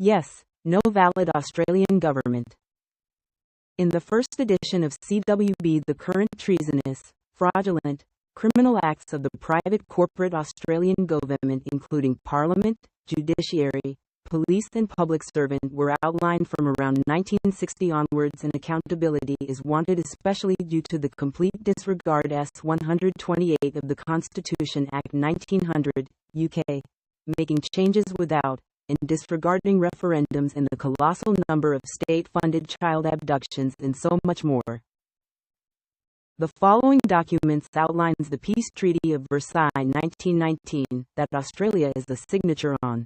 Yes, no valid Australian government. In the first edition of CWB, the current treasonous, fraudulent, criminal acts of the private corporate Australian government, including Parliament, judiciary, police and public servant, were outlined from around 1960 onwards, and accountability is wanted, especially due to the complete disregard S. 128 of the Constitution Act 1900, UK, making changes without and disregarding referendums, and the colossal number of state-funded child abductions, and so much more. The following documents outlines the Peace Treaty of Versailles 1919 that Australia is a signature on.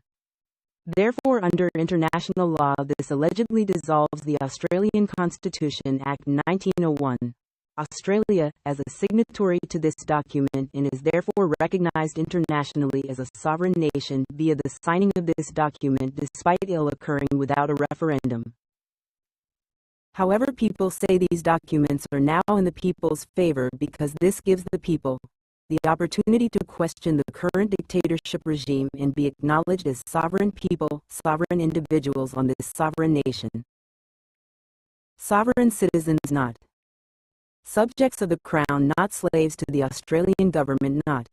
Therefore, under international law, this allegedly dissolves the Australian Constitution Act 1901. Australia, as a signatory to this document, and is therefore recognized internationally as a sovereign nation via the signing of this document, despite it occurring without a referendum. However, people say these documents are now in the people's favor because this gives the people the opportunity to question the current dictatorship regime and be acknowledged as sovereign people, sovereign individuals on this sovereign nation. Sovereign citizens, not subjects of the Crown, not slaves to the Australian government, not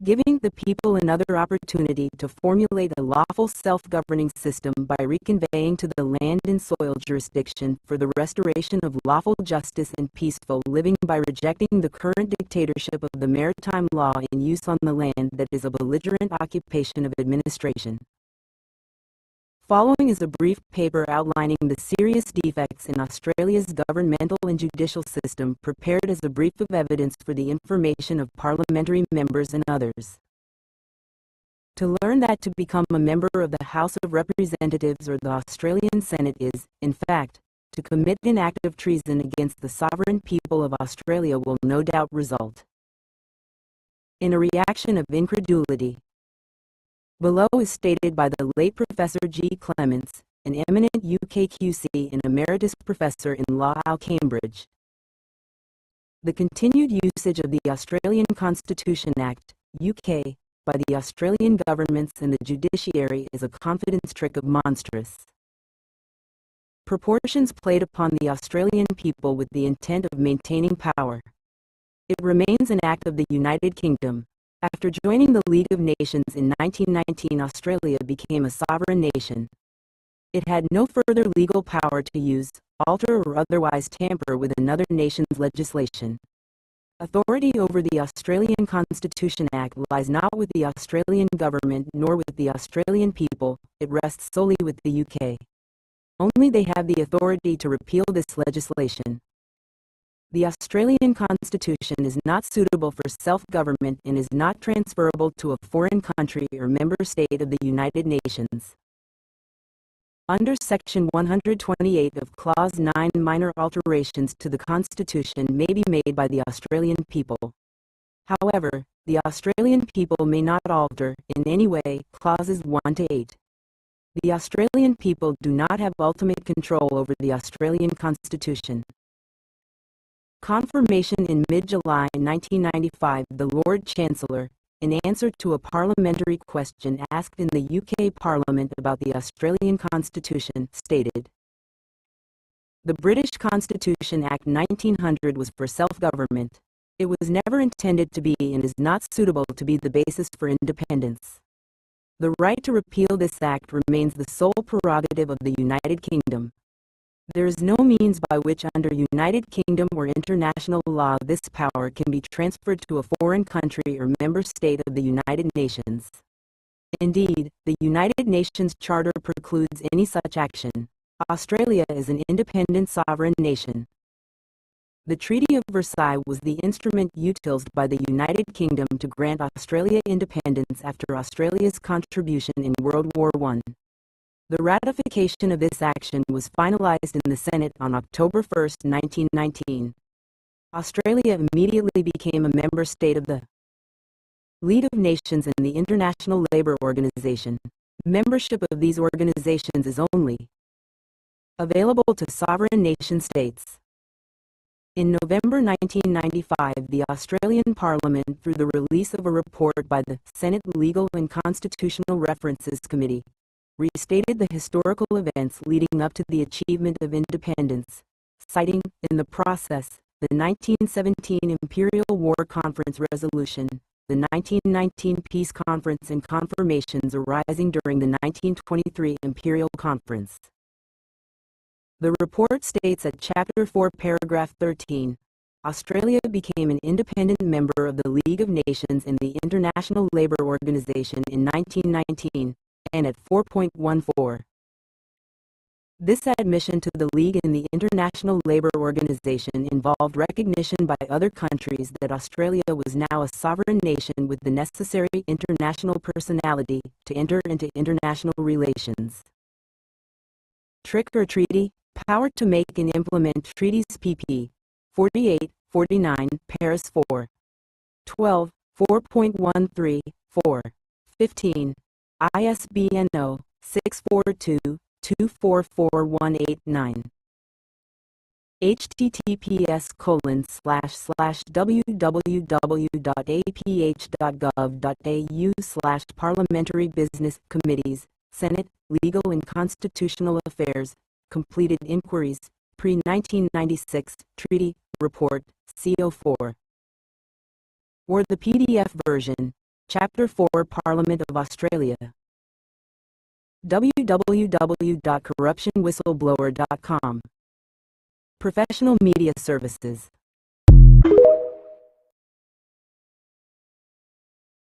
giving the people another opportunity to formulate a lawful self-governing system by reconveying to the land and soil jurisdiction for the restoration of lawful justice and peaceful living, by rejecting the current dictatorship of the maritime law in use on the land that is a belligerent occupation of administration. Following is a brief paper outlining the serious defects in Australia's governmental and judicial system, prepared as a brief of evidence for the information of parliamentary members and others. To learn that to become a member of the House of Representatives or the Australian Senate is, in fact, to commit an act of treason against the sovereign people of Australia, will no doubt result in a reaction of incredulity. Below is stated by the late Professor G. Clements, an eminent UKQC and emeritus professor in law at Cambridge. The continued usage of the Australian Constitution Act, UK, by the Australian governments and the judiciary is a confidence trick of monstrous proportions played upon the Australian people with the intent of maintaining power. It remains an act of the United Kingdom. After joining the League of Nations in 1919, Australia became a sovereign nation. It had no further legal power to use, alter or otherwise tamper with another nation's legislation. Authority over the Australian Constitution Act lies not with the Australian government nor with the Australian people, it rests solely with the UK. Only they have the authority to repeal this legislation. The Australian Constitution is not suitable for self-government and is not transferable to a foreign country or member state of the United Nations. Under Section 128 of Clause 9, minor alterations to the Constitution may be made by the Australian people. However, the Australian people may not alter, in any way, Clauses 1 to 8. The Australian people do not have ultimate control over the Australian Constitution. Confirmation in mid-July 1995, the Lord Chancellor, in answer to a parliamentary question asked in the UK Parliament about the Australian Constitution, stated, "The British Constitution Act 1900 was for self-government. It was never intended to be and is not suitable to be the basis for independence. The right to repeal this act remains the sole prerogative of the United Kingdom. There is no means by which, under United Kingdom or international law, this power can be transferred to a foreign country or member state of the United Nations. Indeed, the United Nations Charter precludes any such action. Australia is an independent sovereign nation." The Treaty of Versailles was the instrument utilized by the United Kingdom to grant Australia independence after Australia's contribution in World War I. The ratification of this action was finalized in the Senate on October 1, 1919. Australia immediately became a member state of the League of Nations and the International Labour Organization. Membership of these organizations is only available to sovereign nation states. In November 1995, the Australian Parliament, through the release of a report by the Senate Legal and Constitutional References Committee, restated the historical events leading up to the achievement of independence, citing, in the process, the 1917 Imperial War Conference resolution, the 1919 Peace Conference and confirmations arising during the 1923 Imperial Conference. The report states at Chapter 4, Paragraph 13, Australia became an independent member of the League of Nations and the International Labour Organization in 1919, and at 4.14. This admission to the League and the International Labour Organization involved recognition by other countries that Australia was now a sovereign nation with the necessary international personality to enter into international relations. Trick or Treaty, Power to Make and Implement Treaties pp. 48, 49, Paris 4. 12, 4.13, 4. 15. ISBN 0-642-244189. https://www.aph.gov.au/parliamentary business committees, Senate, Legal and Constitutional Affairs, completed inquiries, pre-1996, Treaty, Report, CO4. Or the PDF version, Chapter 4, Parliament of Australia. www.corruptionwhistleblower.com. Professional Media Services.